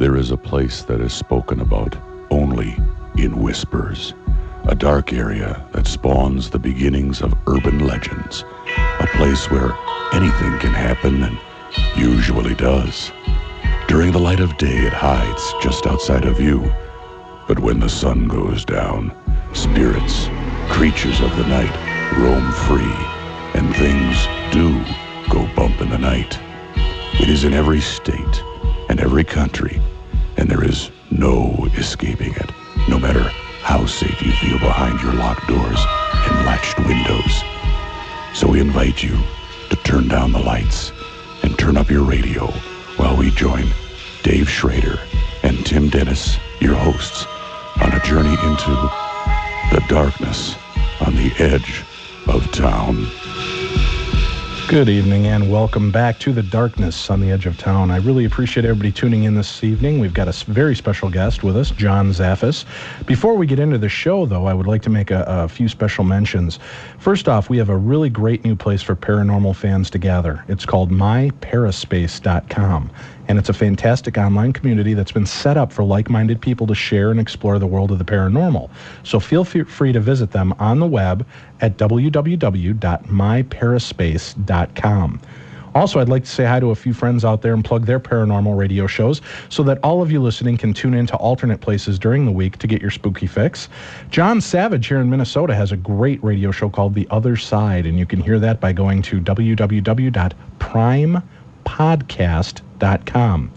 There is a place that is spoken about only in whispers. A dark area that spawns the beginnings of urban legends. A place where anything can happen and usually does. During the light of day, it hides just outside of view. But when the sun goes down, spirits, creatures of the night, roam free, and things do go bump in the night. It is in every state and every country, and there is no escaping it, no matter how safe you feel behind your locked doors and latched windows. So we invite you to turn down the lights and turn up your radio while we join Dave Schrader and Tim Dennis, your hosts, on a journey into the darkness on the edge of town. Good evening and welcome back to the darkness on the edge of town. I really appreciate everybody tuning in this evening. We've got a very special guest with us, John Zaffis. Before we get into the show, though, I would like to make a few special mentions. First off, we have a really great new place for paranormal fans to gather. It's called myparaspace.com. And it's a fantastic online community that's been set up for like-minded people to share and explore the world of the paranormal. So feel free to visit them on the web at www.myparaspace.com. Also, I'd like to say hi to a few friends out there and plug their paranormal radio shows so that all of you listening can tune into alternate places during the week to get your spooky fix. John Savage here in Minnesota has a great radio show called The Other Side, and you can hear that by going to www.primepodcast.com.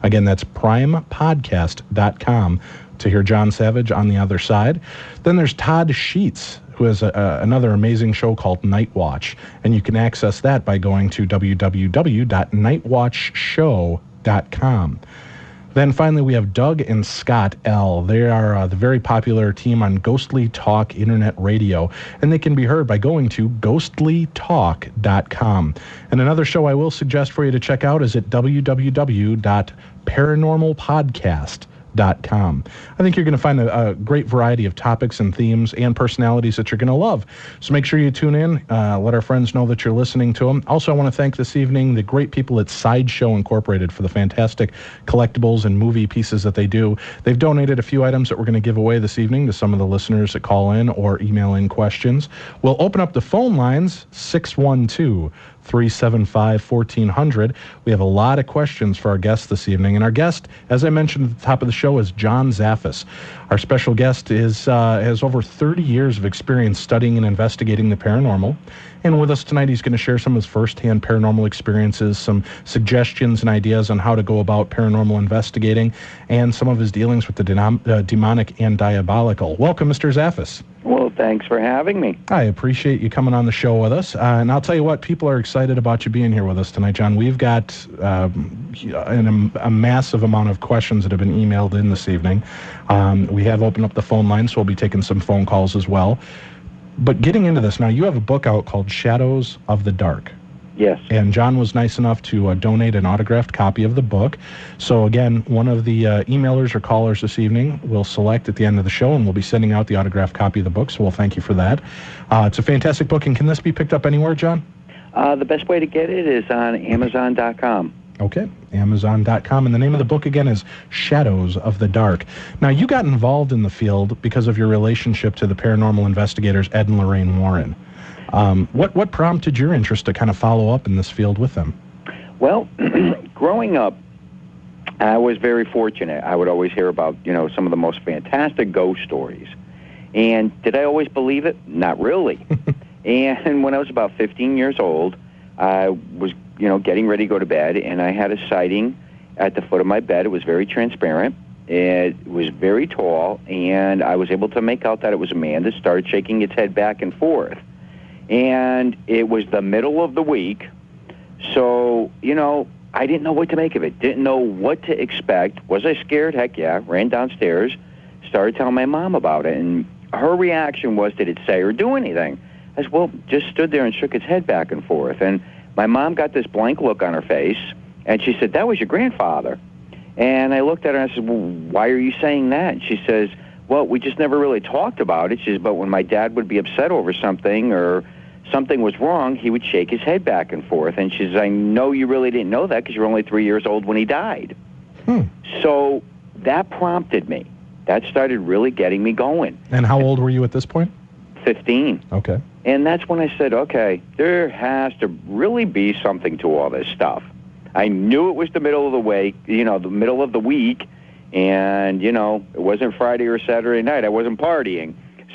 Again, that's primepodcast.com to hear John Savage on the other side. Then there's Todd Sheets, who has another amazing show called Night Watch, and you can access that by going to www.nightwatchshow.com. Then finally, we have Doug and Scott L. They are the very popular team on Ghostly Talk Internet Radio, and they can be heard by going to ghostlytalk.com. And another show I will suggest for you to check out is at www.paranormalpodcast.com. I think you're going to find a great variety of topics and themes and personalities that you're going to love. So make sure you tune in. Let our friends know that you're listening to them. Also, I want to thank this evening the great people at Sideshow Incorporated for the fantastic collectibles and movie pieces that they do. They've donated a few items that we're going to give away this evening to some of the listeners that call in or email in questions. We'll open up the phone lines, 612-375-1400. We have a lot of questions for our guests this evening, and our guest, as I mentioned at the top of the show, is John Zaffis. Our special guest has over 30 years of experience studying and investigating the paranormal, and with us tonight he's going to share some of his first-hand paranormal experiences, some suggestions and ideas on how to go about paranormal investigating, and some of his dealings with the demonic and diabolical. Welcome, Mr. Zaffis. Well, thanks for having me. I appreciate you coming on the show with us. And I'll tell you what, people are excited about you being here with us tonight, John. We've got a massive amount of questions that have been emailed in this evening. We have opened up the phone line, so we'll be taking some phone calls as well. But getting into this, now you have a book out called Shadows of the Dark. Yes. And John was nice enough to donate an autographed copy of the book. So again, one of the emailers or callers this evening will select at the end of the show, and we'll be sending out the autographed copy of the book, so we'll thank you for that. It's a fantastic book, and can this be picked up anywhere, John? The best way to get it is on Amazon.com. Okay, Amazon.com. And the name of the book, again, is Shadows of the Dark. Now, you got involved in the field because of your relationship to the paranormal investigators Ed and Lorraine Warren. What prompted your interest to kind of follow up in this field with them? Well, growing up, I was very fortunate. I would always hear about, some of the most fantastic ghost stories. And did I always believe it? Not really. And when I was about 15 years old, I was, getting ready to go to bed, and I had a sighting at the foot of my bed. It was very transparent. It was very tall, and I was able to make out that it was a man that started shaking its head back and forth. And it was the middle of the week, so, I didn't know what to make of it, didn't know what to expect. Was I scared? Heck yeah. Ran downstairs, started telling my mom about it, and her reaction was, did it say or do anything? I said, well, just stood there and shook its head back and forth. And my mom got this blank look on her face, and she said, that was your grandfather. And I looked at her and I said, well, why are you saying that? And she says, well, we just never really talked about it. She says, but when my dad would be upset over something or something was wrong, he would shake his head back and forth. And she says, I know you really didn't know that because you were only 3 years old when he died. So that prompted me. That started really getting me going. And how old were you at this point? 15. Okay. And that's when I said, okay, there has to really be something to all this stuff. I knew it was the middle of the middle of the week, and, it wasn't Friday or Saturday night. I wasn't partying.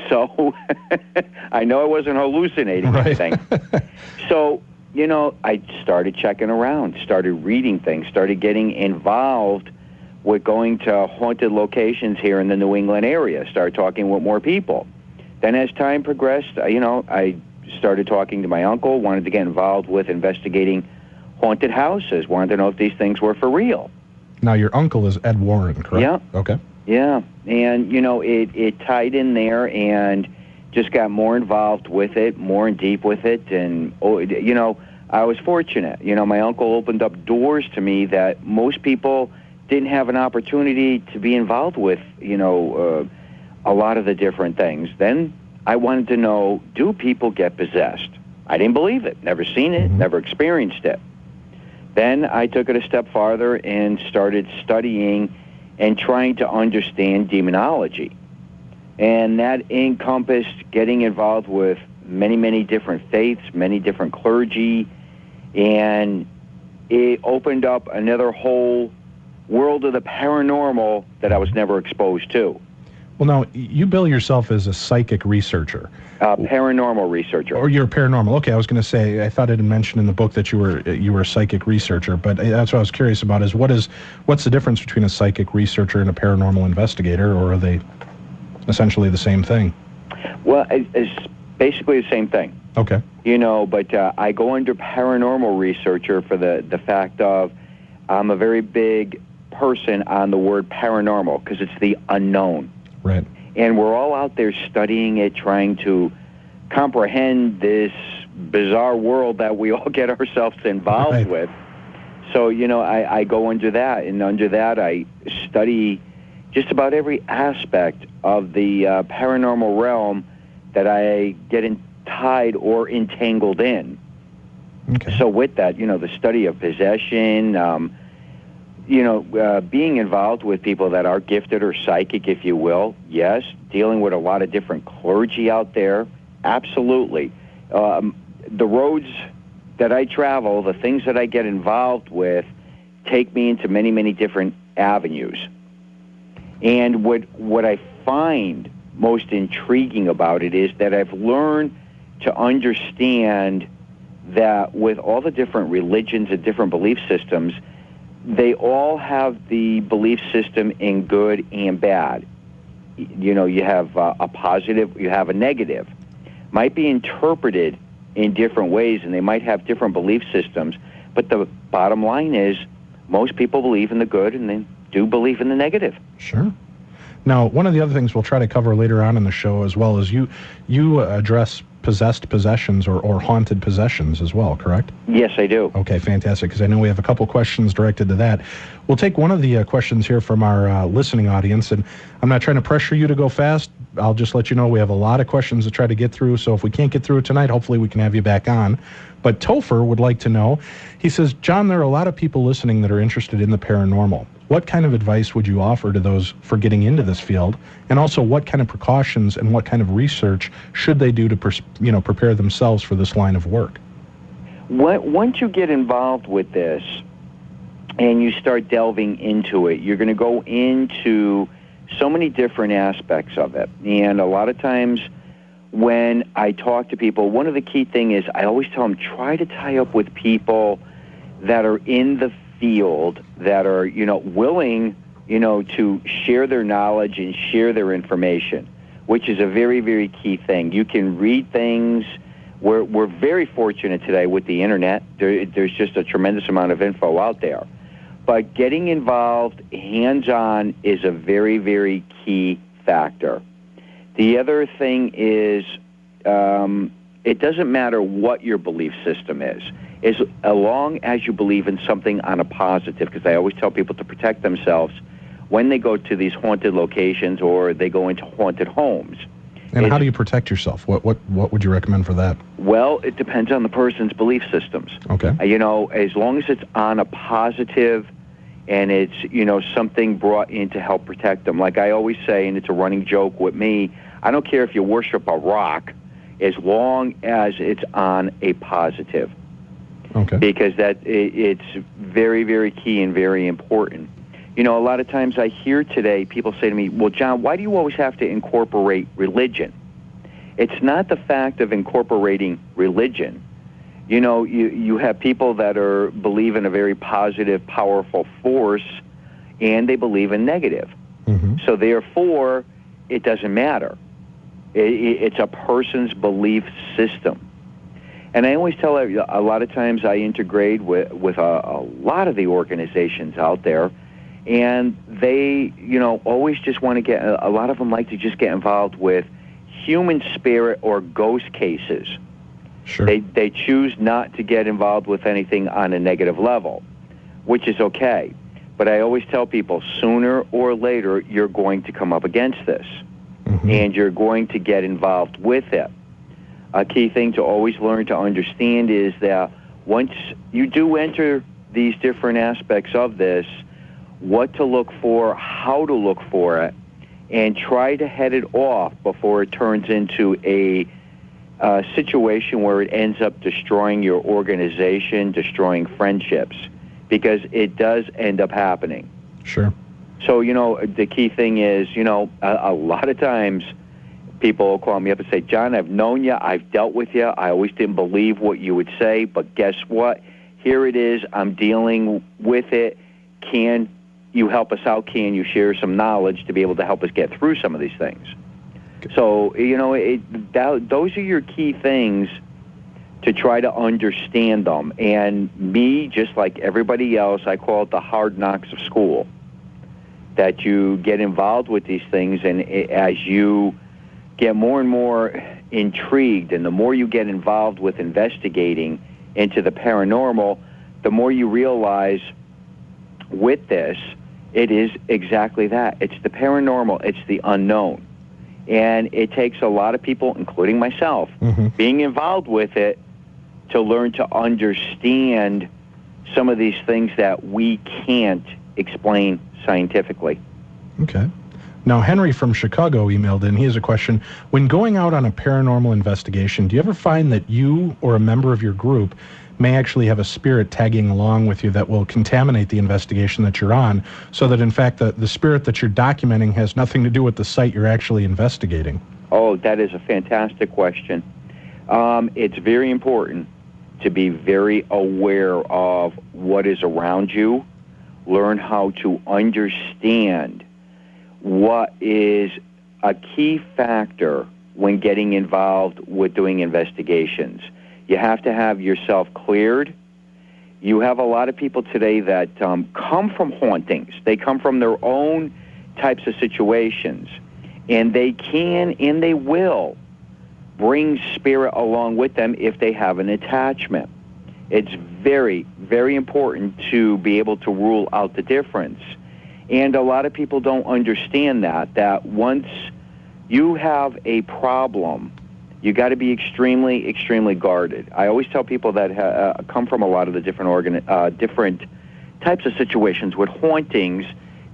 So I know I wasn't hallucinating anything. So, I started checking around, started reading things, started getting involved with going to haunted locations here in the New England area, started talking with more people. Then as time progressed, I started talking to my uncle, wanted to get involved with investigating haunted houses, wanted to know if these things were for real. Now, your uncle is Ed Warren, correct? Yeah. Okay. Yeah, and, it tied in there and just got more involved with it, more in deep with it, and, I was fortunate. My uncle opened up doors to me that most people didn't have an opportunity to be involved with, a lot of the different things. Then I wanted to know, do people get possessed? I didn't believe it, never seen it, never experienced it. Then I took it a step farther and started studying and trying to understand demonology. And that encompassed getting involved with many, many different faiths, many different clergy, and it opened up another whole world of the paranormal that I was never exposed to. Well, now, you bill yourself as a psychic researcher. Paranormal researcher. Or you're a paranormal. Okay, I was going to say, I thought it had mentioned in the book that you were a psychic researcher, but that's what I was curious about, is what's the difference between a psychic researcher and a paranormal investigator, or are they essentially the same thing? Well, it's basically the same thing. Okay. But I go under paranormal researcher for the fact of I'm a very big person on the word paranormal because it's the unknown. Right. And we're all out there studying it, trying to comprehend this bizarre world that we all get ourselves involved with. So, I go under that, and under that I study just about every aspect of the paranormal realm that I get tied or entangled in. Okay. So with that, the study of possession, being involved with people that are gifted or psychic, if you will, yes. Dealing with a lot of different clergy out there, absolutely. The roads that I travel, the things that I get involved with, take me into many, many different avenues. And what I find most intriguing about it is that I've learned to understand that with all the different religions and different belief systems, they all have the belief system in good and bad. You have a positive, you have a negative. Might be interpreted in different ways, and they might have different belief systems, but the bottom line is most people believe in the good and they do believe in the negative. Sure. Now, one of the other things we'll try to cover later on in the show as well is you address possessed possessions or haunted possessions as well, correct? Yes, I do. Okay, fantastic, because I know we have a couple questions directed to that. We'll take one of the questions here from our listening audience, and I'm not trying to pressure you to go fast. I'll just let you know we have a lot of questions to try to get through, so if we can't get through it tonight, hopefully we can have you back on. But Topher would like to know, he says, John, there are a lot of people listening that are interested in the paranormal. What kind of advice would you offer to those for getting into this field? And also, what kind of precautions and what kind of research should they do to prepare themselves for this line of work? Once you get involved with this and you start delving into it, you're going to go into so many different aspects of it. And a lot of times when I talk to people, one of the key things is I always tell them, try to tie up with people that are in the field, that are, willing, to share their knowledge and share their information, which is a very, very key thing. You can read things. We're very fortunate today with the internet. There's just a tremendous amount of info out there. But getting involved hands-on is a very, very key factor. The other thing is it doesn't matter what your belief system is, as long as you believe in something on a positive, because I always tell people to protect themselves when they go to these haunted locations or they go into haunted homes. And how do you protect yourself? What would you recommend for that? Well, it depends on the person's belief systems. Okay. As long as it's on a positive and it's, something brought in to help protect them. Like I always say, and it's a running joke with me, I don't care if you worship a rock as long as it's on a positive. Okay. Because it's very, very key and very important. A lot of times I hear today people say to me, well, John, why do you always have to incorporate religion? It's not the fact of incorporating religion. You have people that believe in a very positive, powerful force, and they believe in negative. Mm-hmm. So therefore, it doesn't matter. It's a person's belief system. And I always tell a lot of times I integrate with a lot of the organizations out there, and they, always just want to get, a lot of them like to just get involved with human spirit or ghost cases. Sure. They choose not to get involved with anything on a negative level, which is okay. But I always tell people, sooner or later, you're going to come up against this, mm-hmm. and you're going to get involved with it. A key thing to always learn to understand is that once you do enter these different aspects of this, what to look for, how to look for it, and try to head it off before it turns into a situation where it ends up destroying your organization, destroying friendships, because it does end up happening. Sure. So, the key thing is, a lot of times people will call me up and say, John, I've known you, I've dealt with you, I always didn't believe what you would say, but guess what? Here it is, I'm dealing with it. Can you help us out? Can you share some knowledge to be able to help us get through some of these things? So, those are your key things to try to understand them. And me, just like everybody else, I call it the hard knocks of school, that you get involved with these things, and as you get more and more intrigued, and the more you get involved with investigating into the paranormal, the more you realize with this, it is exactly that. It's the paranormal. It's the unknown. And it takes a lot of people, including myself, mm-hmm. being involved with it to learn to understand some of these things that we can't explain scientifically. Okay. Now, Henry from Chicago emailed in. He has a question. When going out on a paranormal investigation, do you ever find that you or a member of your group may actually have a spirit tagging along with you that will contaminate the investigation that you're on, so that, in fact, the spirit that you're documenting has nothing to do with the site you're actually investigating? Oh, that is a fantastic question. It's very important to be very aware of what is around you, learn how to understand what is a key factor when getting involved with doing investigations. You have to have yourself cleared. You have a lot of people today that come from hauntings. They come from their own types of situations, and they can and they will bring spirit along with them if they have an attachment. It's very, very important to be able to rule out the difference. And a lot of people don't understand that once you have a problem, you got to be extremely, extremely guarded. I always tell people that come from a lot of the different types of situations with hauntings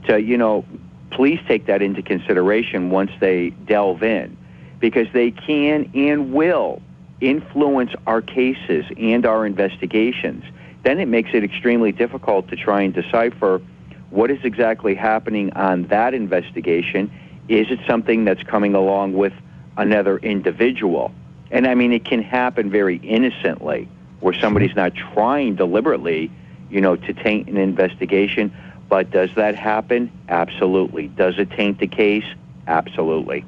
to, please take that into consideration once they delve in, because they can and will influence our cases and our investigations. Then it makes it extremely difficult to try and decipher what is exactly happening on that investigation. Is it something that's coming along with another individual? And I mean, it can happen very innocently, where somebody's not trying deliberately, to taint an investigation. But does that happen? Absolutely. Does it taint the case? Absolutely.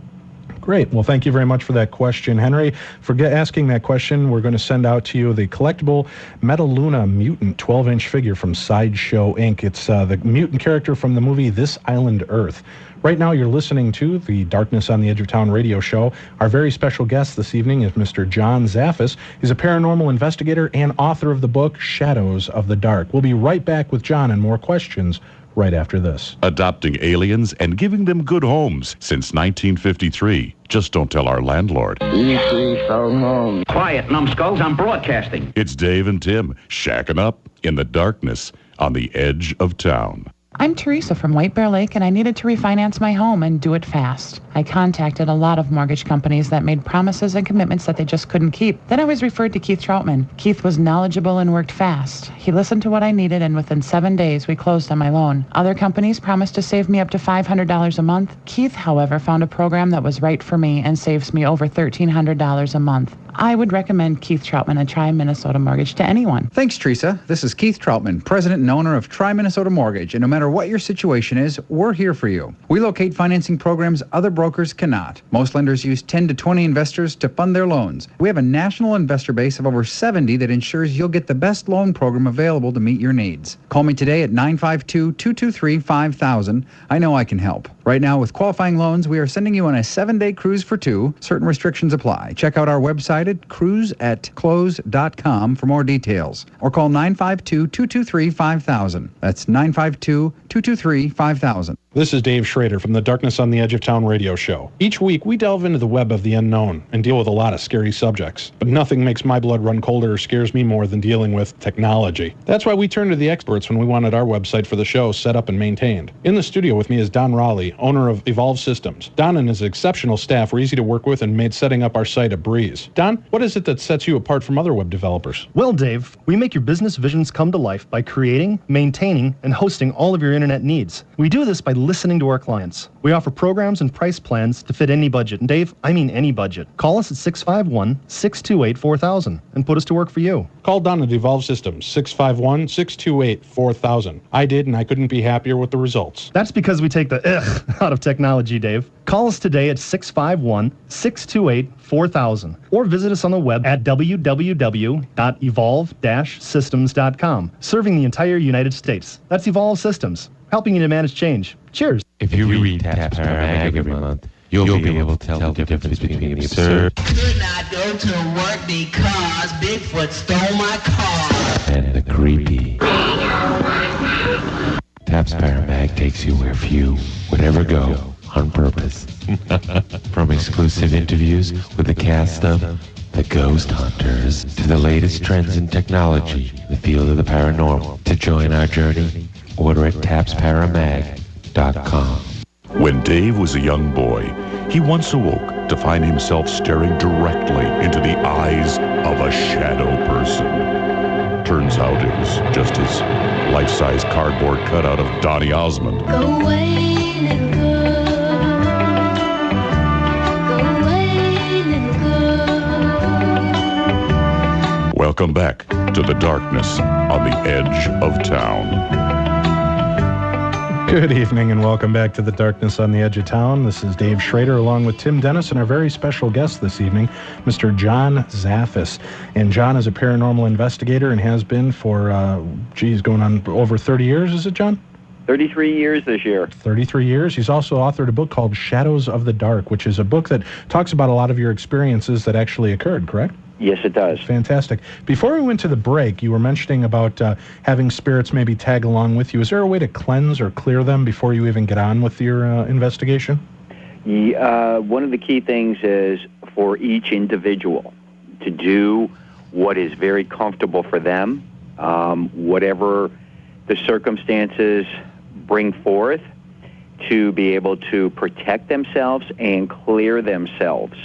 Great. Well, thank you very much for that question, Henry. For asking that question, we're going to send out to you the collectible Metaluna mutant 12-inch figure from Sideshow Inc. It's the mutant character from the movie This Island Earth. Right now, you're listening to the Darkness on the Edge of Town radio show. Our very special guest this evening is Mr. John Zaffis. He's a paranormal investigator and author of the book Shadows of the Dark. We'll be right back with John and more questions right after this. Adopting aliens and giving them good homes since 1953. Just don't tell our landlord. E.T. phone home. Quiet, numbskulls, I'm broadcasting. It's Dave and Tim shacking up in the darkness on the edge of town. I'm Teresa from White Bear Lake, and I needed to refinance my home and do it fast. I contacted a lot of mortgage companies that made promises and commitments that they just couldn't keep. Then I was referred to Keith Troutman. Keith was knowledgeable and worked fast. He listened to what I needed, and within 7 days, we closed on my loan. Other companies promised to save me up to $500 a month. Keith, however, found a program that was right for me and saves me over $1,300 a month. I would recommend Keith Troutman and Tri-Minnesota Mortgage to anyone. Thanks, Teresa. This is Keith Troutman, president and owner of Tri-Minnesota Mortgage, and no matter what your situation is, we're here for you. We locate financing programs other brokers cannot. Most lenders use 10 to 20 investors to fund their loans. We have a national investor base of over 70 that ensures you'll get the best loan program available to meet your needs. Call me today at 952-223-5000. I know I can help. Right now, with qualifying loans, we are sending you on a 7-day cruise for 2. Certain restrictions apply. Check out our website at cruiseatclose.com for more details, or call 952-223-5000. That's 952-223-5000. This is Dave Schrader from the Darkness on the Edge of Town radio show. Each week, we delve into the web of the unknown and deal with a lot of scary subjects. But nothing makes my blood run colder or scares me more than dealing with technology. That's why we turn to the experts when we wanted our website for the show set up and maintained. In the studio with me is Don Raleigh, owner of Evolve Systems. Don and his exceptional staff were easy to work with and made setting up our site a breeze. Don, what is it that sets you apart from other web developers? Well, Dave, we make your business visions come to life by creating, maintaining, and hosting all of your internet needs. We do this by listening to our clients. We offer programs and price plans to fit any budget. And Dave, I mean any budget. Call us at 651-628-4000 and put us to work for you. Call Don at Evolve Systems, 651-628-4000. I did, and I couldn't be happier with the results. That's because we take the ugh out of technology, Dave. Call us today at 651-628-4000 or visit us on the web at www.evolve-systems.com, serving the entire United States. That's Evolve Systems, helping you to manage change. Cheers. If you read Taps Paramag every month, you'll be able to tell the difference between the absurd could not go to work because Bigfoot stole my car and the creepy. Taps Paramag takes you where few would ever go on purpose. From exclusive interviews with the cast of The Ghost Hunters to the latest trends in technology in the field of the paranormal. To join our journey, order at tapsparamag.com. When Dave was a young boy, he once awoke to find himself staring directly into the eyes of a shadow person. Turns out it was just his life-size cardboard cutout of Donny Osmond. Go away, little girl. Go away, little girl. Welcome back to the darkness on the edge of town. Good evening and welcome back to the Darkness on the Edge of Town. This is Dave Schrader along with Tim Dennis and our very special guest this evening, Mr. John Zaffis. And John is a paranormal investigator and has been for, going on over 30 years, is it, John? 33 years this year. 33 years. He's also authored a book called Shadows of the Dark, which is a book that talks about a lot of your experiences that actually occurred, correct? Yes, it does. Fantastic. Before we went to the break, you were mentioning about having spirits maybe tag along with you. Is there a way to cleanse or clear them before you even get on with your investigation? One of the key things is for each individual to do what is very comfortable for them, whatever the circumstances bring forth, to be able to protect themselves and clear themselves.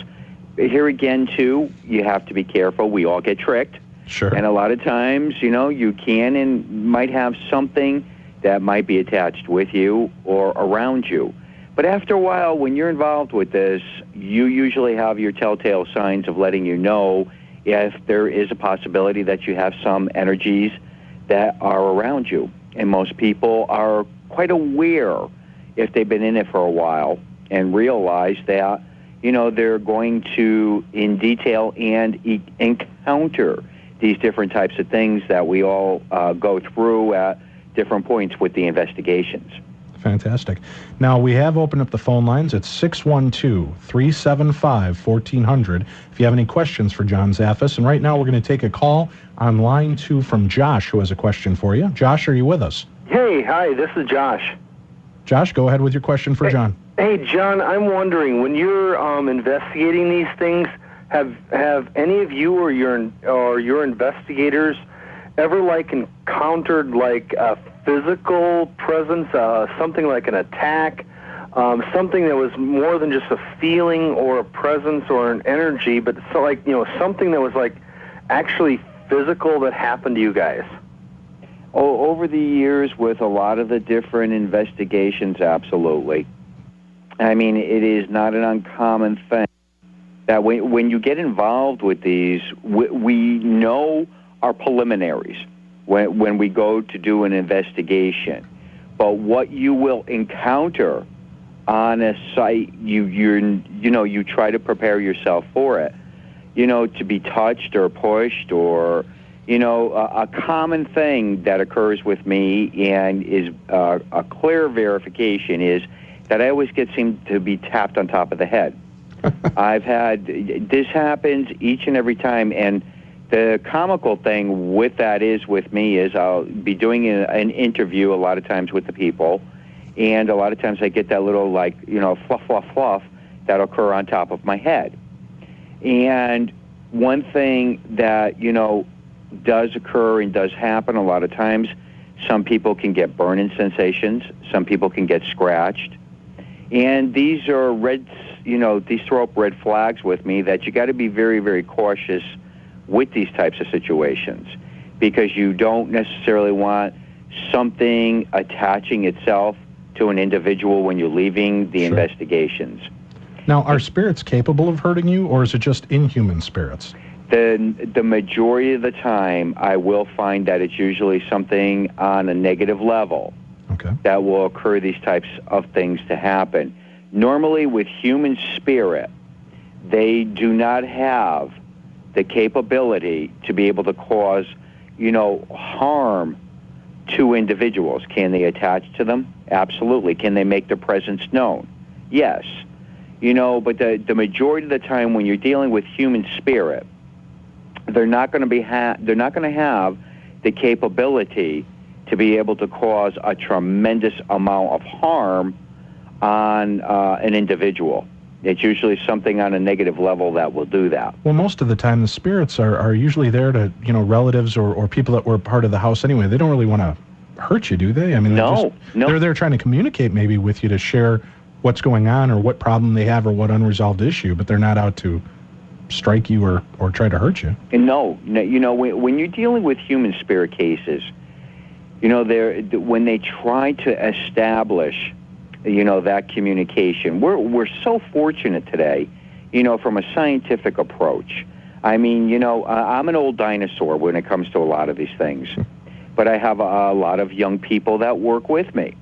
Here again, too, you have to be careful. We all get tricked. Sure. And a lot of times, you can and might have something that might be attached with you or around you. But after a while, when you're involved with this, you usually have your telltale signs of letting you know if there is a possibility that you have some energies that are around you. And most people are quite aware if they've been in it for a while and realize that they're going to, in detail, and encounter these different types of things that we all go through at different points with the investigations. Fantastic. Now, we have opened up the phone lines. It's 612-375-1400 if you have any questions for John Zaffis. And right now, we're going to take a call on line 2 from Josh, who has a question for you. Josh, are you with us? Hey, hi, this is Josh. Josh, go ahead with your question for John. Hey, John, I'm wondering, when you're investigating these things, have any of you or your investigators ever like encountered like a physical presence, something like an attack, something that was more than just a feeling or a presence or an energy, but so like, you know, something that was like actually physical that happened to you guys? Oh, over the years with a lot of the different investigations, absolutely. I mean, it is not an uncommon thing that when you get involved with these, we know our preliminaries when we go to do an investigation. But what you will encounter on a site, you try to prepare yourself for it. You know, to be touched or pushed or, you know, a common thing that occurs with me and is a clear verification is that I always seem to be tapped on top of the head. I've had, this happens each and every time, and the comical thing with that is, with me, is I'll be doing an interview a lot of times with the people, and a lot of times I get that little, like, you know, fluff that'll occur on top of my head. And one thing that, you know, does occur and does happen a lot of times, some people can get burning sensations, some people can get scratched, and these are these throw up red flags with me that you got to be very, very cautious with these types of situations, because you don't necessarily want something attaching itself to an individual when you're leaving the investigations. Now, are spirits capable of hurting you, or is it just inhuman spirits? The majority of the time, I will find that it's usually something on a negative level that will occur these types of things to happen. Normally, with human spirit, they do not have the capability to be able to cause, you know, harm to individuals. Can they attach to them? Absolutely. Can they make their presence known? Yes. You know, but the majority of the time when you're dealing with human spirit, they're not going to have the capability to be able to cause a tremendous amount of harm on an individual. It's usually something on a negative level that will do that. Well, most of the time the spirits are usually there to, you know, relatives or people that were part of the house anyway. They don't really want to hurt you, do they? I mean, they're there trying to communicate maybe with you to share what's going on or what problem they have or what unresolved issue, but they're not out to strike you or try to hurt you. No, you know, when you're dealing with human spirit cases, you know, when they try to establish, you know, that communication, we're so fortunate today, you know, from a scientific approach. I mean, you know, I'm an old dinosaur when it comes to a lot of these things, but I have a lot of young people that work with me,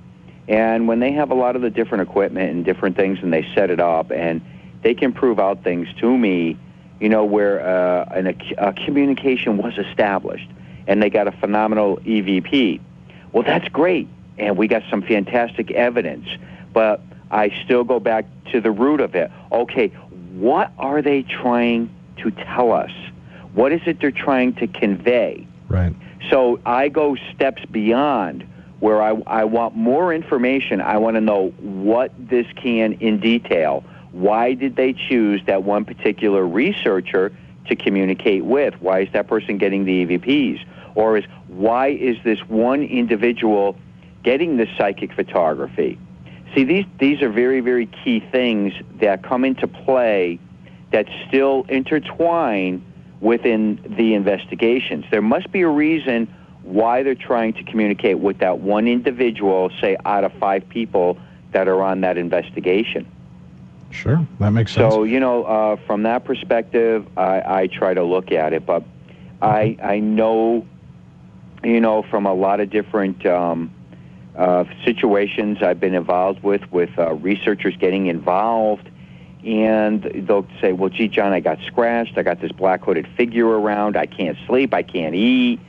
and when they have a lot of the different equipment and different things and they set it up and they can prove out things to me, you know, where a communication was established and they got a phenomenal EVP. Well, that's great, and we got some fantastic evidence, but I still go back to the root of it. Okay, what are they trying to tell us? What is it they're trying to convey? Right. So I go steps beyond where I want more information. I want to know what this can in detail. Why did they choose that one particular researcher to communicate with? Why is that person getting the EVPs? Or why is this one individual getting this psychic photography? See, these are very, very key things that come into play that still intertwine within the investigations. There must be a reason why they're trying to communicate with that one individual, say, out of 5 people that are on that investigation. Sure, that makes sense. So, you know, from that perspective, I try to look at it. But I know, you know, from a lot of different situations I've been involved with researchers getting involved, and they'll say, well, gee, John, I got scratched. I got this black-hooded figure around. I can't sleep. I can't eat.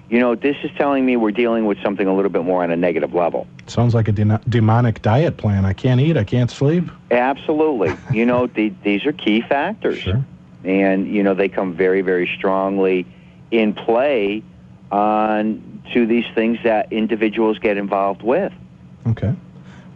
You know, this is telling me we're dealing with something a little bit more on a negative level. Sounds like a demonic diet plan. I can't eat, I can't sleep. Absolutely. You know, these are key factors. Sure. And, you know, they come very, very strongly in play on to these things that individuals get involved with. Okay.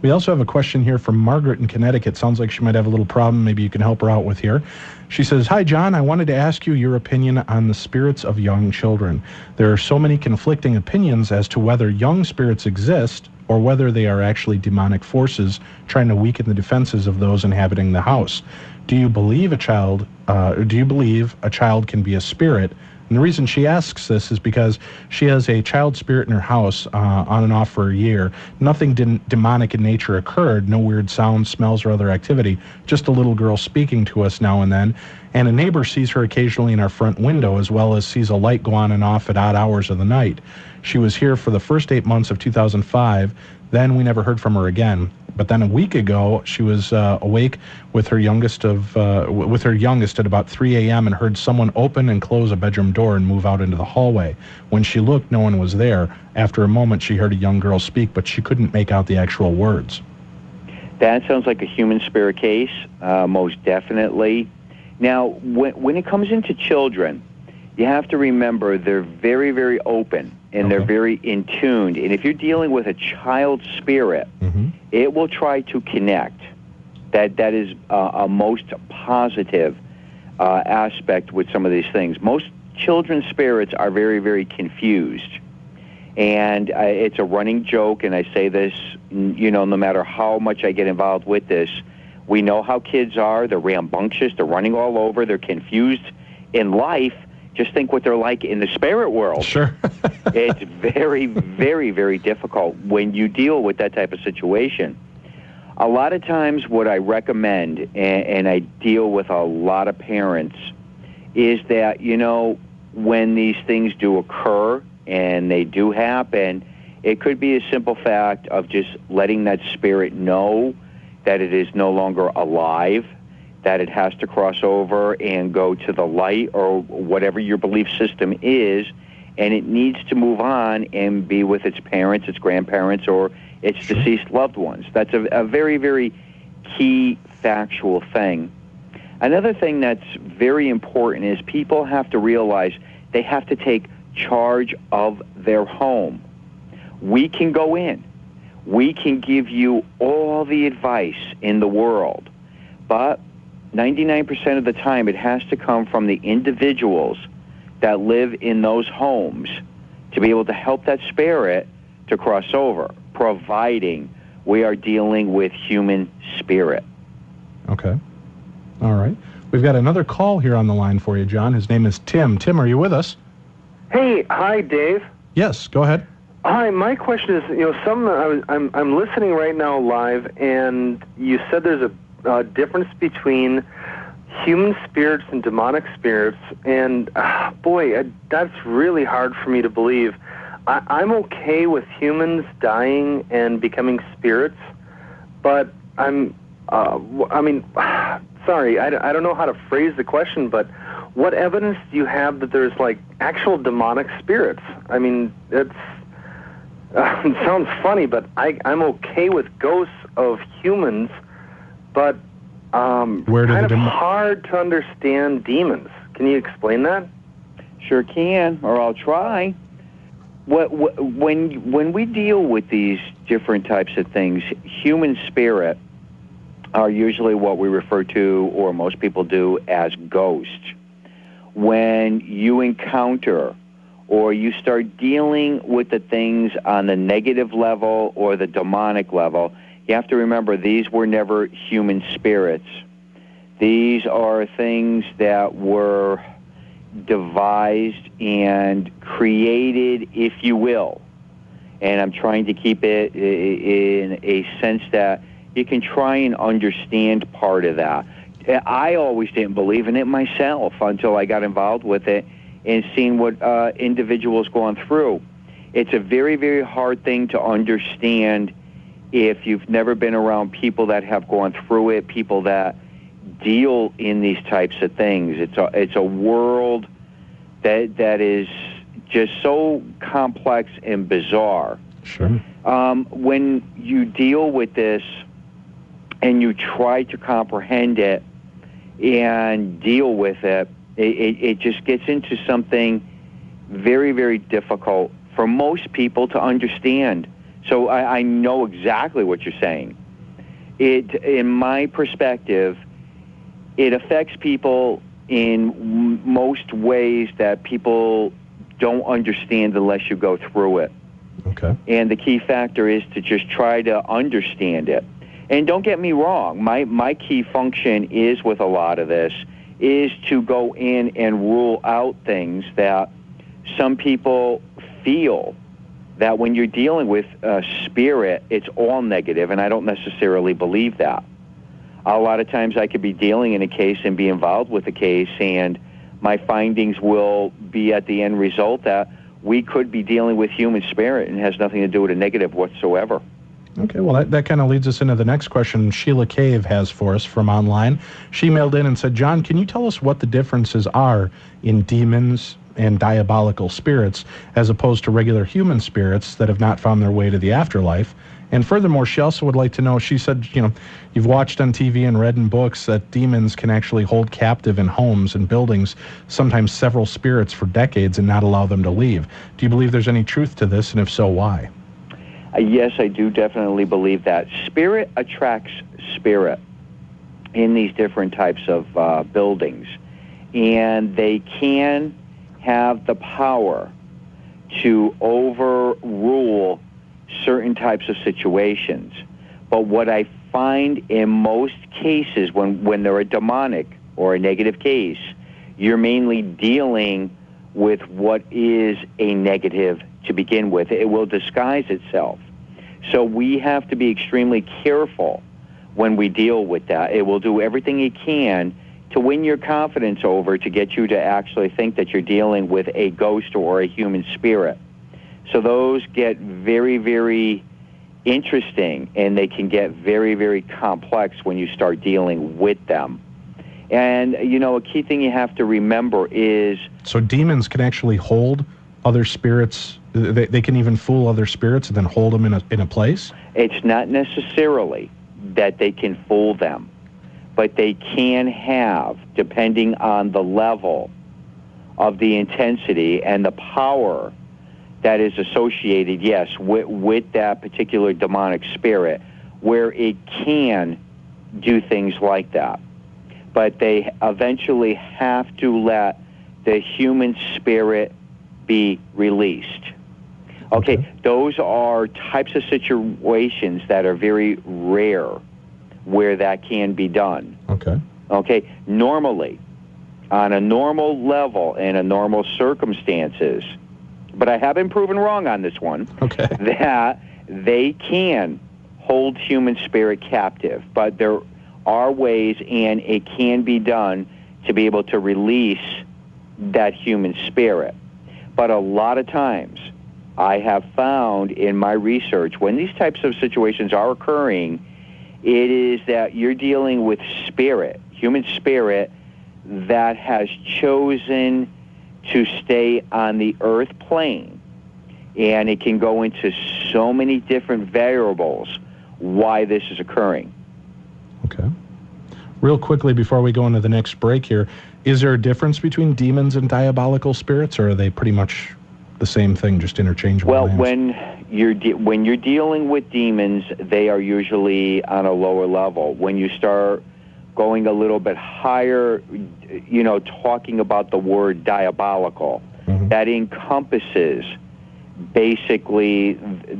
We also have a question here from Margaret in Connecticut. Sounds like she might have a little problem. Maybe you can help her out with here. She says, "Hi, John. I wanted to ask you your opinion on the spirits of young children. There are so many conflicting opinions as to whether young spirits exist or whether they are actually demonic forces trying to weaken the defenses of those inhabiting the house. Do you believe a child can be a spirit?" And the reason she asks this is because she has a child spirit in her house on and off for a year. Nothing demonic in nature occurred, no weird sounds, smells, or other activity, just a little girl speaking to us now and then. And a neighbor sees her occasionally in our front window, as well as sees a light go on and off at odd hours of the night. She was here for the first 8 months of 2005. Then we never heard from her again. But then a week ago, she was awake with her youngest at about 3 a.m. and heard someone open and close a bedroom door and move out into the hallway. When she looked, no one was there. After a moment, she heard a young girl speak, but she couldn't make out the actual words. That sounds like a human spirit case, most definitely. Now, when it comes into children, you have to remember they're very, very open. And they're very in tuned. And if you're dealing with a child spirit, it will try to connect. That is a most positive aspect with some of these things. Most children's spirits are very, very confused. And it's a running joke, and I say this, no matter how much I get involved with this, we know how kids are. They're rambunctious. They're running all over. They're confused in life. Just think what they're like in the spirit world. Sure. It's very, very, very difficult when you deal with that type of situation. A lot of times what I recommend, and I deal with a lot of parents, is that, when these things do occur and they do happen, it could be a simple fact of just letting that spirit know that it is no longer alive, that it has to cross over and go to the light or whatever your belief system is, and it needs to move on and be with its parents, its grandparents, or its deceased loved ones. That's a very, very key factual thing. Another thing that's very important is people have to realize they have to take charge of their home. We can go in. We can give you all the advice in the world, but 99% of the time, it has to come from the individuals that live in those homes to be able to help that spirit to cross over, providing we are dealing with human spirit. Okay. All right. We've got another call here on the line for you, John. His name is Tim. Tim, are you with us? Hey, hi, Dave. Yes, go ahead. Hi, my question is, I'm listening right now live, and you said there's a difference between human spirits and demonic spirits, and that's really hard for me to believe. I'm okay with humans dying and becoming spirits, but sorry, I don't know how to phrase the question, but what evidence do you have that there's actual demonic spirits? I mean, it sounds funny, but I'm okay with ghosts of humans, but kind of hard to understand demons. Can you explain that? Sure can, or I'll try. When we deal with these different types of things, human spirit are usually what we refer to, or most people do, as ghosts. When you encounter or you start dealing with the things on the negative level or the demonic level, you have to remember these were never human spirits. These are things that were devised and created, if you will. And I'm trying to keep it in a sense that you can try and understand part of that. I always didn't believe in it myself until I got involved with it and seen what individuals going through. It's a very, very hard thing to understand if you've never been around people that have gone through it, people that deal in these types of things. It's a world that is just so complex and bizarre. Sure. When you deal with this and you try to comprehend it and deal with it, it just gets into something very, very difficult for most people to understand. So I know exactly what you're saying. In my perspective, it affects people in most ways that people don't understand unless you go through it. Okay. And the key factor is to just try to understand it. And don't get me wrong, my key function is with a lot of this is to go in and rule out things that some people feel that when you're dealing with spirit, it's all negative, and I don't necessarily believe that. A lot of times I could be dealing in a case and be involved with a case, and my findings will be at the end result that we could be dealing with human spirit and has nothing to do with a negative whatsoever. Okay, well, that kind of leads us into the next question Sheila Cave has for us from online. She mailed in and said, John, can you tell us what the differences are in demons and diabolical spirits as opposed to regular human spirits that have not found their way to the afterlife? And furthermore, she also would like to know, she said, you've watched on TV and read in books that demons can actually hold captive in homes and buildings, sometimes several spirits for decades, and not allow them to leave. Do you believe there's any truth to this, and if so, why? Yes, I do definitely believe that. Spirit attracts spirit in these different types of buildings, and they can have the power to overrule certain types of situations. But what I find in most cases when they're a demonic or a negative case, you're mainly dealing with what is a negative to begin with. It will disguise itself. So we have to be extremely careful when we deal with that. It will do everything it can to win your confidence over to get you to actually think that you're dealing with a ghost or a human spirit. So those get very, very interesting, and they can get very, very complex when you start dealing with them. And, a key thing you have to remember is... So demons can actually hold other spirits, they can even fool other spirits and then hold them in a place? It's not necessarily that they can fool them, but they can have, depending on the level of the intensity and the power that is associated, yes, with that particular demonic spirit, where it can do things like that. But they eventually have to let the human spirit be released. Okay, those are types of situations that are very rare where that can be done. Okay, normally, on a normal level and a normal circumstances, but I have been proven wrong on this one, that they can hold human spirit captive. But there are ways, and it can be done to be able to release that human spirit. But a lot of times, I have found in my research, when these types of situations are occurring, it is that you're dealing with spirit, human spirit, that has chosen to stay on the earth plane. And it can go into so many different variables why this is occurring. Okay. Real quickly before we go into the next break here, is there a difference between demons and diabolical spirits, or are they pretty much the same thing, just interchangeable Well, names? when you're dealing with demons, they are usually on a lower level. When you start going a little bit higher, talking about the word diabolical, that encompasses basically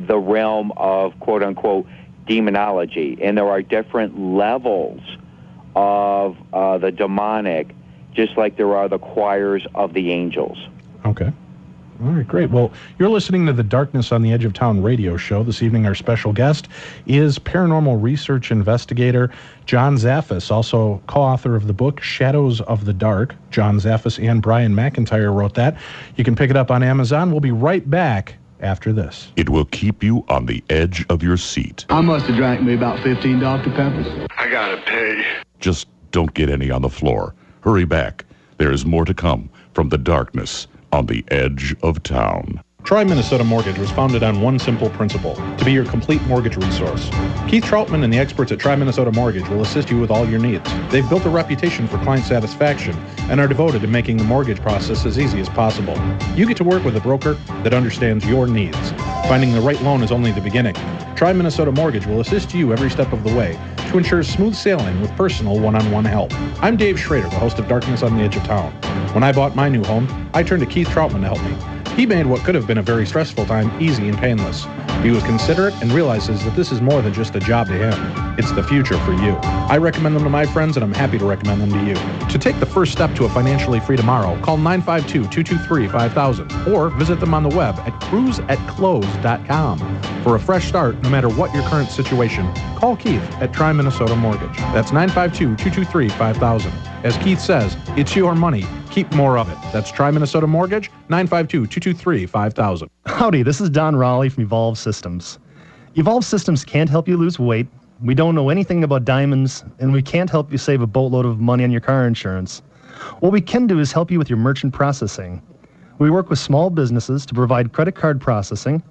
the realm of quote-unquote demonology. And there are different levels of the demonic, just like there are the choirs of the angels. Okay. All right, great. Well, you're listening to the Darkness on the Edge of Town radio show. This evening, our special guest is paranormal research investigator John Zaffis, also co-author of the book Shadows of the Dark. John Zaffis and Brian McIntyre wrote that. You can pick it up on Amazon. We'll be right back after this. It will keep you on the edge of your seat. I must have drank me about 15 Dr. Peppers. I gotta pay. Just don't get any on the floor. Hurry back. There is more to come from the Darkness on the Edge of Town. Tri-Minnesota Mortgage was founded on one simple principle: to be your complete mortgage resource. Keith Troutman and the experts at Tri-Minnesota Mortgage will assist you with all your needs. They've built a reputation for client satisfaction and are devoted to making the mortgage process as easy as possible. You get to work with a broker that understands your needs. Finding the right loan is only the beginning. Tri-Minnesota Mortgage will assist you every step of the way to ensure smooth sailing with personal one-on-one help. I'm Dave Schrader, the host of Darkness on the Edge of Town. When I bought my new home, I turned to Keith Troutman to help me. He made what could have been a very stressful time easy and painless. He was considerate and realizes that this is more than just a job to him. It's the future for you. I recommend them to my friends, and I'm happy to recommend them to you. To take the first step to a financially free tomorrow, call 952-223-5000 or visit them on the web at cruiseatclose.com. For a fresh start, no matter what your current situation, call Keith at Tri-Minnesota Mortgage. That's 952-223-5000. As Keith says, it's your money. Keep more of it. That's Tri-Minnesota Mortgage, 952-223-5000. Howdy, this is Don Raleigh from Evolve Systems. Evolve Systems can't help you lose weight. We don't know anything about diamonds, and we can't help you save a boatload of money on your car insurance. What we can do is help you with your merchant processing. We work with small businesses to provide credit card processing,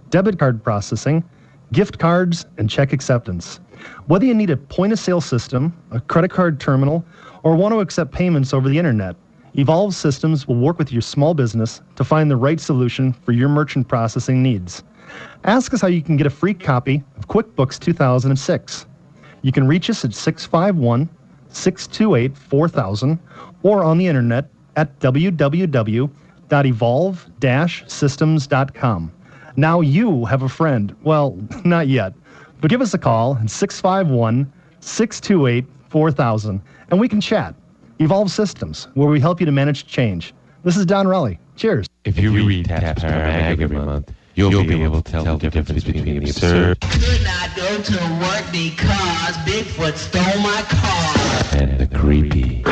debit card processing, gift cards, and check acceptance. Whether you need a point-of-sale system, a credit card terminal, or want to accept payments over the internet, Evolve Systems will work with your small business to find the right solution for your merchant processing needs. Ask us how you can get a free copy of QuickBooks 2006. You can reach us at 651-628-4000 or on the internet at www.evolve-systems.com. Now you have a friend. Well, not yet, but give us a call at 651-628-4000 and we can chat. Evolve Systems, where we help you to manage change. This is Don Raleigh. Cheers. If you read Taps Power Mag every month, you'll be able to tell the difference between the absurd Could not go to work because Bigfoot stole my car. and the creepy.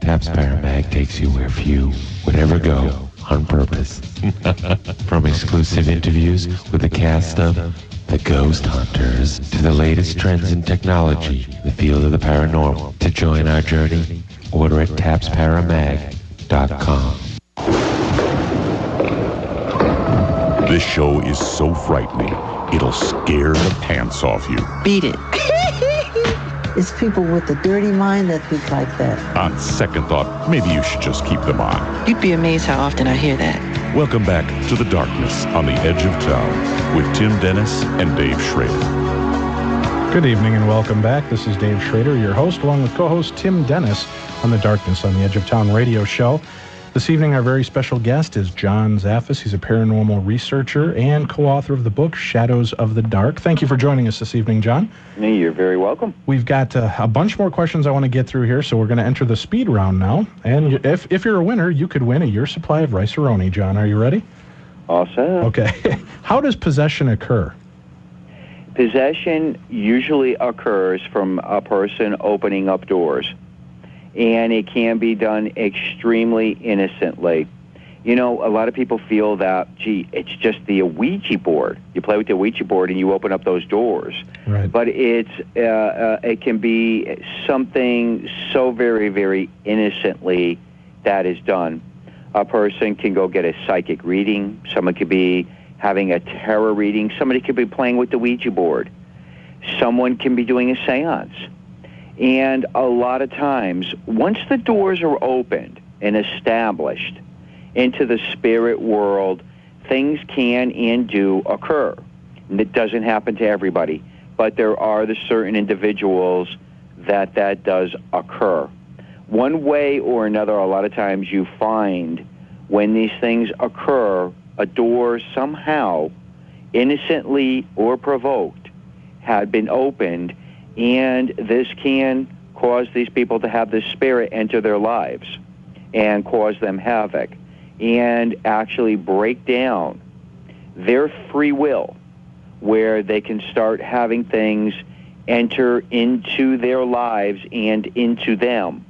Taps Power Mag takes you where few would ever go on purpose. From exclusive interviews with the cast of The Ghost Hunters to the latest trends in technology, the field of the paranormal. To join our journey, order at tapsparamag.com. This show is so frightening, it'll scare the pants off you. Beat it. It's people with a dirty mind that think like that. On second thought, maybe you should just keep them on. You'd be amazed how often I hear that. Welcome back to the Darkness on the Edge of Town with Tim Dennis and Dave Schrader. Good evening and welcome back. This is Dave Schrader, your host, along with co-host Tim Dennis on the Darkness on the Edge of Town radio show. This evening, our very special guest is John Zaffis. He's a paranormal researcher and co-author of the book Shadows of the Dark. Thank you for joining us this evening, John. You're very welcome. We've got a bunch more questions I want to get through here, so we're going to enter the speed round now. And if you're a winner, you could win a year's supply of Rice-A-Roni. John, are you ready? All set. Okay. How does possession occur? Possession usually occurs from a person opening up doors, and it can be done extremely innocently. You know, a lot of people feel that, gee, it's just the Ouija board. You play with the Ouija board and you open up those doors. Right. But it can be something so very, very innocently that is done. A person can go get a psychic reading. Someone could be having a tarot reading. Somebody could be playing with the Ouija board. Someone can be doing a seance. And a lot of times, once the doors are opened and established into the spirit world, things can and do occur. And it doesn't happen to everybody, but there are the certain individuals that does occur. One way or another, a lot of times you find when these things occur, a door somehow, innocently or provoked, had been opened, and this can cause these people to have this spirit enter their lives and cause them havoc and actually break down their free will, where they can start having things enter into their lives and into them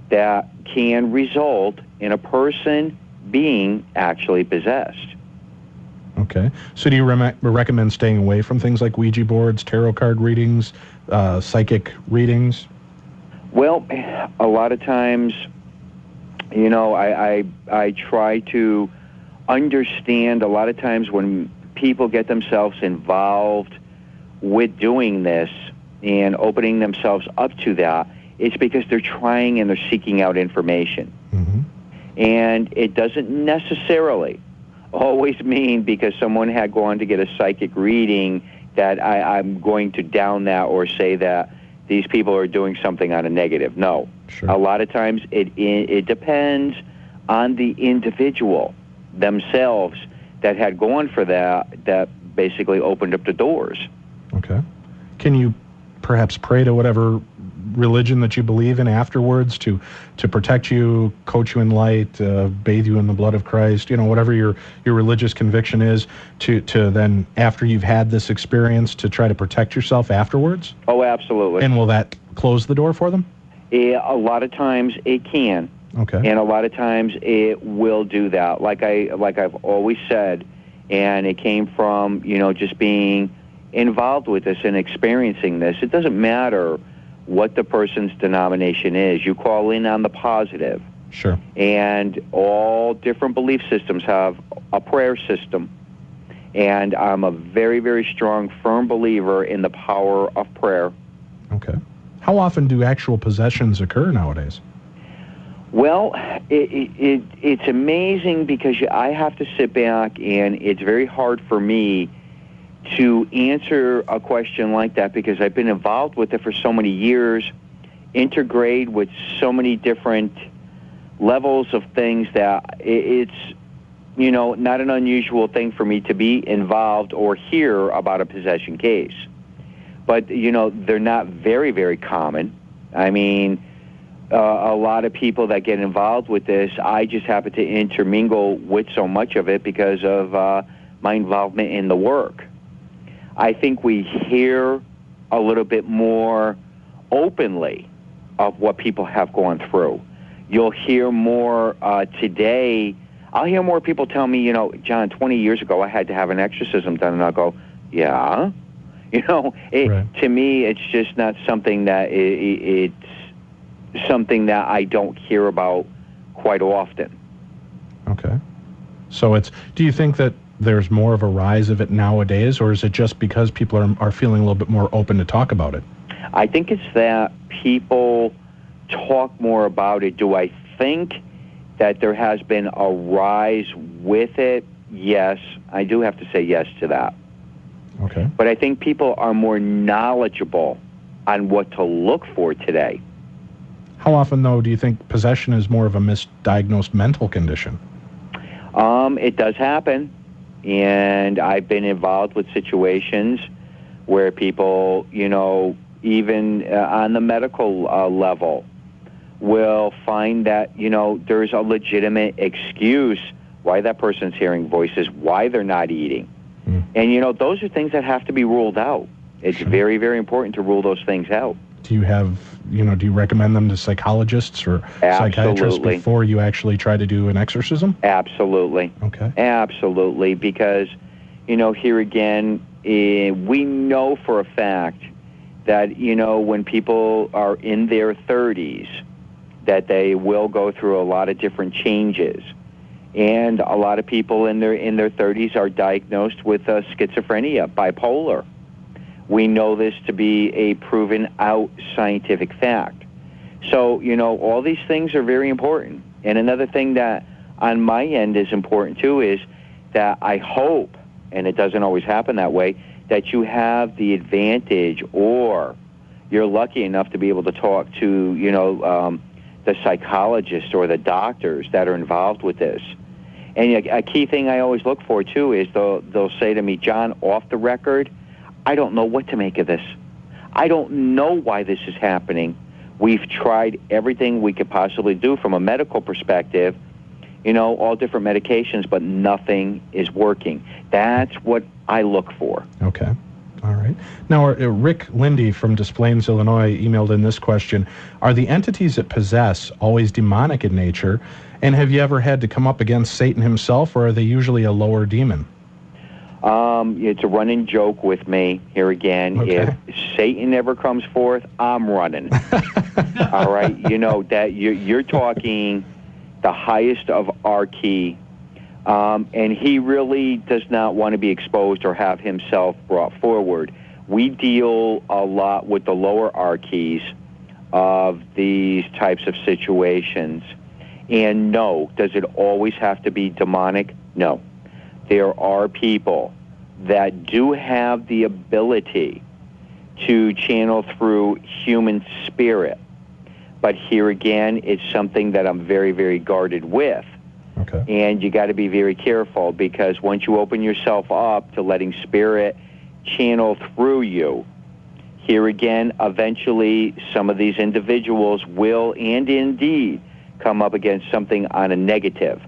that can result in a person being actually possessed. Okay. So do you recommend staying away from things like Ouija boards, tarot card readings, psychic readings? Well, a lot of times, you know, I try to understand a lot of times when people get themselves involved with doing this and opening themselves up to that, it's because they're trying and they're seeking out information. Mm-hmm. And it doesn't necessarily always mean because someone had gone to get a psychic reading that I'm going to down that or say that these people are doing something on a negative. No. Sure. A lot of times it depends on the individual themselves that had gone for that basically opened up the doors. Okay. Can you perhaps pray to whatever religion that you believe in afterwards to protect you, coat you in light, bathe you in the blood of Christ, whatever your religious conviction is, to then, after you've had this experience, to try to protect yourself afterwards? Oh, absolutely. And will that close the door for them? A lot of times it can. Okay. And a lot of times it will do that. Like I've always said, and it came from, just being involved with this and experiencing this. It doesn't matter what the person's denomination is. You call in on the positive. Sure. And all different belief systems have a prayer system. And I'm a very, very strong, firm believer in the power of prayer. Okay. How often do actual possessions occur nowadays? Well, it's amazing because I have to sit back, and it's very hard for me to answer a question like that because I've been involved with it for so many years, integrate with so many different levels of things that it's, not an unusual thing for me to be involved or hear about a possession case. But, they're not very, very common. I mean, a lot of people that get involved with this, I just happen to intermingle with so much of it because of my involvement in the work. I think we hear a little bit more openly of what people have gone through. You'll hear more today. I'll hear more people tell me, John, 20 years ago I had to have an exorcism done, and I'll go, yeah. Right. To me, it's just not something that it's something that I don't hear about quite often. Okay. So do you think that there's more of a rise of it nowadays, or is it just because people are feeling a little bit more open to talk about it? I think it's that people talk more about it. Do I think that there has been a rise with it? Yes. I do have to say yes to that. Okay. But I think people are more knowledgeable on what to look for today. How often, though, do you think possession is more of a misdiagnosed mental condition? It does happen. And I've been involved with situations where people, even on the medical level, will find that, there's a legitimate excuse why that person's hearing voices, why they're not eating. Mm. And, those are things that have to be ruled out. It's very, very important to rule those things out. Do you recommend them to psychologists or psychiatrists before you actually try to do an exorcism? Absolutely. Okay. Absolutely, because, here again, we know for a fact that, when people are in their 30s, that they will go through a lot of different changes. And a lot of people in their 30s are diagnosed with schizophrenia, bipolar. We know this to be a proven out scientific fact. So, all these things are very important. And another thing that on my end is important too is that I hope, and it doesn't always happen that way, that you have the advantage or you're lucky enough to be able to talk to, the psychologists or the doctors that are involved with this. And a key thing I always look for too is they'll say to me, John, off the record, I don't know what to make of this. I don't know why this is happening. We've tried everything we could possibly do from a medical perspective, all different medications, but nothing is working. That's what I look for. Okay. All right. Now, Rick Lindy from Des Plaines, Illinois, emailed in this question. Are the entities that possess always demonic in nature? And have you ever had to come up against Satan himself, or are they usually a lower demon? It's a running joke with me here again. Okay. If Satan ever comes forth, I'm running. All right? That you're talking the highest of archy And he really does not want to be exposed or have himself brought forward. We deal a lot with the lower archees of these types of situations. And no, does it always have to be demonic? No. There are people that do have the ability to channel through human spirit. But here again, it's something that I'm very, very guarded with. Okay. And you got to be very careful, because once you open yourself up to letting spirit channel through you, here again, eventually some of these individuals will and indeed come up against something on a negative.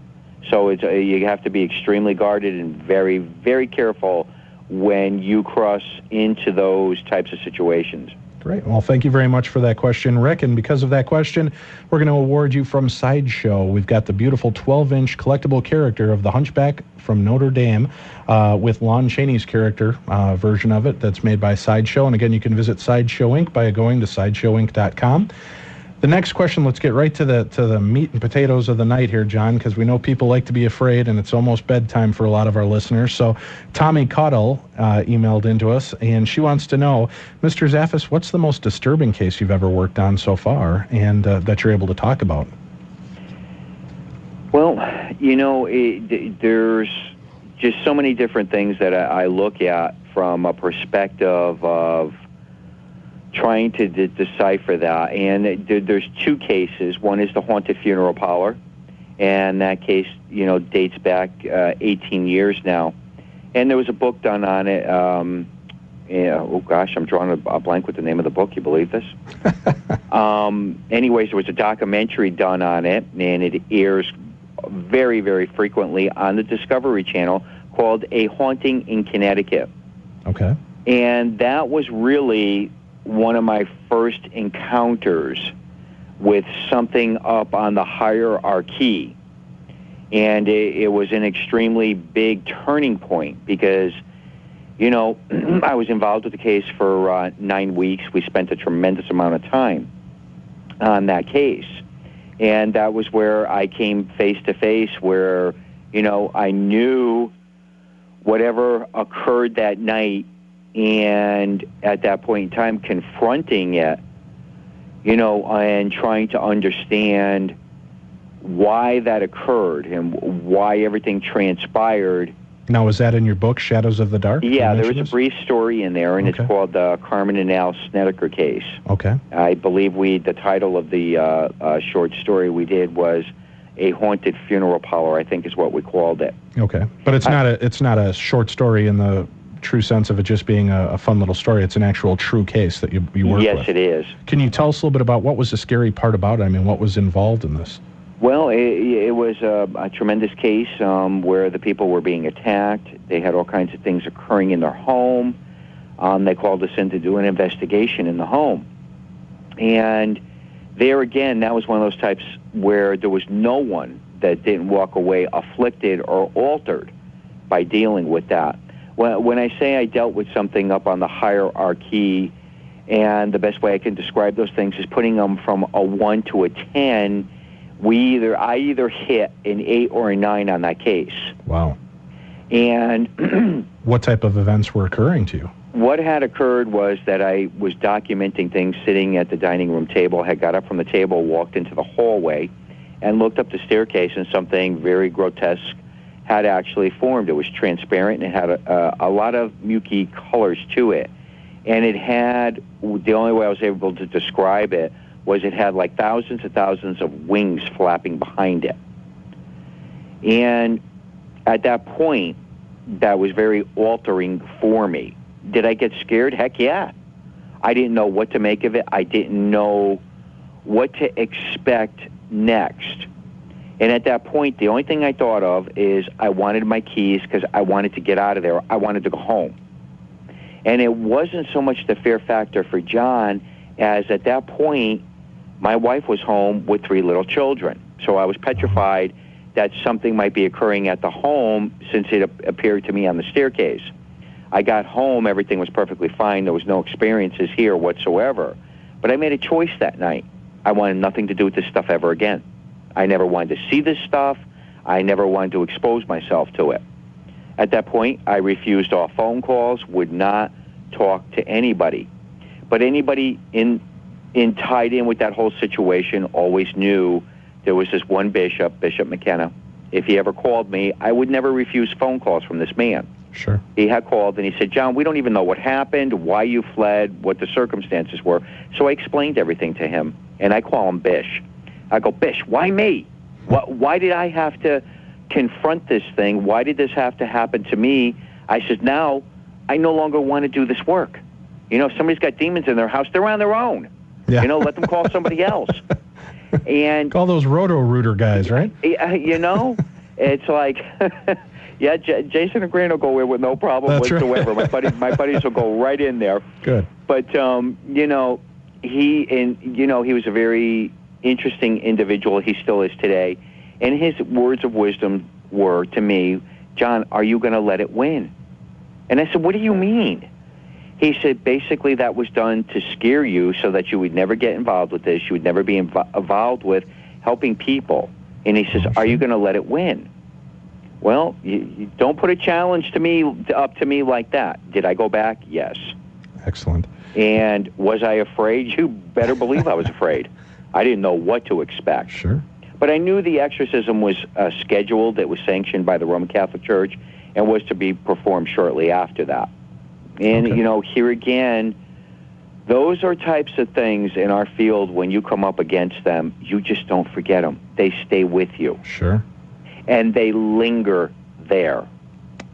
So you have to be extremely guarded and very, very careful when you cross into those types of situations. Great. Well, thank you very much for that question, Rick. And because of that question, we're going to award you from Sideshow. We've got the beautiful 12-inch collectible character of the Hunchback from Notre Dame with Lon Chaney's character version of it that's made by Sideshow. And again, you can visit Sideshow Inc. by going to sideshowinc.com. The next question, let's get right to the meat and potatoes of the night here, John, because we know people like to be afraid, and it's almost bedtime for a lot of our listeners. So Tommy Cottle emailed into us, and she wants to know, Mr. Zaffis, what's the most disturbing case you've ever worked on so far and that you're able to talk about? Well, there's just so many different things that I look at from a perspective of trying to decipher that. And there's two cases. One is the haunted funeral parlor, and that case, dates back 18 years now. And there was a book done on it. Oh gosh, I'm drawing a blank with the name of the book. You believe this? Anyways, there was a documentary done on it, and it airs very, very frequently on the Discovery Channel, called A Haunting in Connecticut. Okay. And that was really one of my first encounters with something up on the hierarchy. And it was an extremely big turning point, because, I was involved with the case for 9 weeks. We spent a tremendous amount of time on that case. And that was where I came face to face where, I knew whatever occurred that night. And at that point in time, confronting it, and trying to understand why that occurred and why everything transpired. Now, was that in your book, Shadows of the Dark? Yeah, there was a brief story in there, and it's called the Carmen and Al Snedeker case. Okay. I believe the title of the short story we did was A Haunted Funeral Parlor, I think is what we called it. Okay. But it's not a short story in the true sense of it just being a fun little story. It's an actual true case that you work with. Yes, it is. Can you tell us a little bit about what was the scary part about it? I mean, what was involved in this? Well, it was a tremendous case where the people were being attacked. They had all kinds of things occurring in their home. They called us in to do an investigation in the home. And there again, that was one of those types where there was no one that didn't walk away afflicted or altered by dealing with that. When I say I dealt with something up on the hierarchy, and the best way I can describe those things is putting them from a 1 to a 10, I either hit an 8 or a 9 on that case. Wow. And what type of events were occurring to you? What had occurred was that I was documenting things sitting at the dining room table, had got up from the table, walked into the hallway, and looked up the staircase, and something very grotesque had actually formed. It was transparent, and it had a lot of mucky colors to it. And it had, the only way I was able to describe it was it had like thousands and thousands of wings flapping behind it. And at that point, that was very altering for me. Did I get scared? Heck yeah. I didn't know what to make of it. I didn't know what to expect next. And at that point, the only thing I thought of is I wanted my keys because I wanted to get out of there. I wanted to go home. And it wasn't so much the fear factor for John as at that point, my wife was home with 3 little children. So I was petrified that something might be occurring at the home since it appeared to me on the staircase. I got home, everything was perfectly fine. There was no experiences here whatsoever. But I made a choice that night. I wanted nothing to do with this stuff ever again. I never wanted to see this stuff. I never wanted to expose myself to it. At that point, I refused all phone calls, would not talk to anybody. But anybody in tied in with that whole situation always knew there was this one bishop, Bishop McKenna. If he ever called me, I would never refuse phone calls from this man. Sure. He had called and he said, John, we don't even know what happened, why you fled, what the circumstances were. So I explained everything to him, and I call him Bish. I go, Bish, why me? Why did I have to confront this thing? Why did this have to happen to me? I said, now I no longer want to do this work. You know, if somebody's got demons in their house, they're on their own. Yeah. You know, let them call somebody else. And call those roto-rooter guys, right? You know, it's like, yeah, Jason and Grant will go in with no problem whatsoever. Right. My buddies will go right in there. Good. But you know, he was a very interesting individual. He still is today. And his words of wisdom were to me, John, are you going to let it win? And I said, what do you mean? He said, basically, that was done to scare you so that you would never get involved with this. You would never be involved with helping people. And he says, are you going to let it win? Well, you don't put a challenge up to me like that. Did I go back? Yes. Excellent. And was I afraid? You better believe I was afraid. I didn't know what to expect. Sure. But I knew the exorcism was scheduled. It was sanctioned by the Roman Catholic Church and was to be performed shortly after that. And, you know, here again, those are types of things in our field, when you come up against them, you just don't forget them. They stay with you. Sure. And they linger there.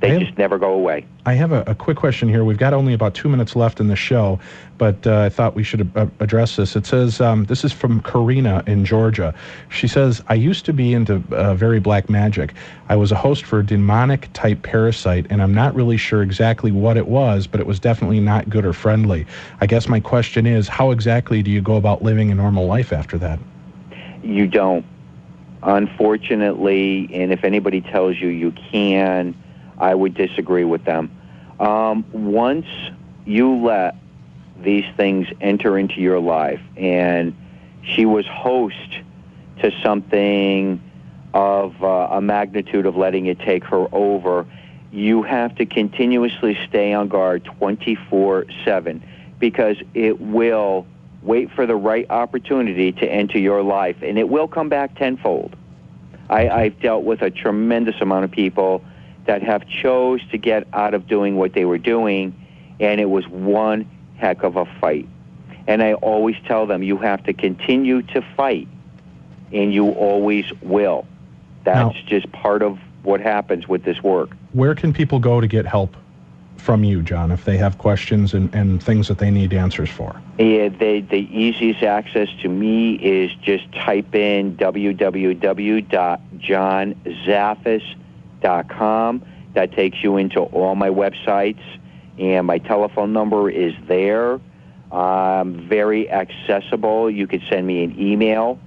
They just never go away. I have a quick question here. We've got only about 2 minutes left in the show, but I thought we should address this. It says, this is from Karina in Georgia. She says, I used to be into very black magic. I was a host for a demonic-type parasite, and I'm not really sure exactly what it was, but it was definitely not good or friendly. I guess my question is, how exactly do you go about living a normal life after that? You don't. Unfortunately, and if anybody tells you you can, I would disagree with them. Once you let these things enter into your life, and she was host to something of a magnitude of letting it take her over, you have to continuously stay on guard 24/7, because it will wait for the right opportunity to enter your life, and it will come back tenfold. I've dealt with a tremendous amount of people that have chose to get out of doing what they were doing, and it was one heck of a fight. And I always tell them, you have to continue to fight, and you always will. That's just part of what happens with this work. Where can people go to get help from you, John, if they have questions and things that they need answers for? Yeah, the easiest access to me is just type in www.johnzaffis.com. That takes you into all my websites, and my telephone number is there. Very accessible. You could send me an email,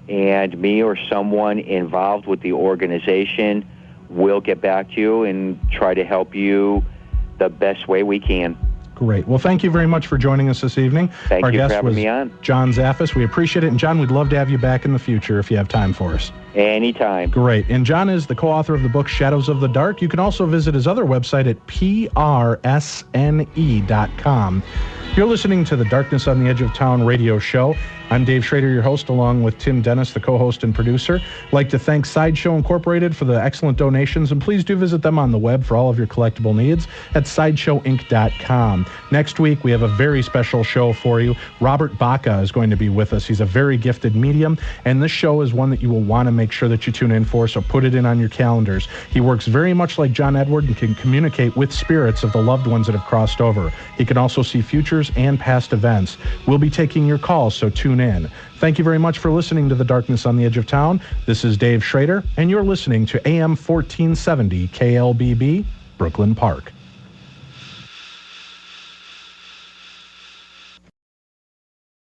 and me or someone involved with the organization will get back to you and try to help you the best way we can. Great. Well, thank you very much for joining us this evening. Thank you for having me on. John Zaffis. We appreciate it. And John, we'd love to have you back in the future if you have time for us. Anytime. Great. And John is the co-author of the book Shadows of the Dark. You can also visit his other website at prsne.com. You're listening to the Darkness on the Edge of Town radio show. I'm Dave Schrader, your host, along with Tim Dennis, the co-host and producer. I'd like to thank Sideshow Incorporated for the excellent donations, and please do visit them on the web for all of your collectible needs at sideshowinc.com. Next week, we have a very special show for you. Robert Baca is going to be with us. He's a very gifted medium, and this show is one that you will want to make sure that you tune in for, so put it in on your calendars. He works very much like John Edward and can communicate with spirits of the loved ones that have crossed over. He can also see futures and past events. We'll be taking your calls, so tune in. Thank you very much for listening to The Darkness on the Edge of Town. This is Dave Schrader, and you're listening to AM 1470 KLBB, Brooklyn Park.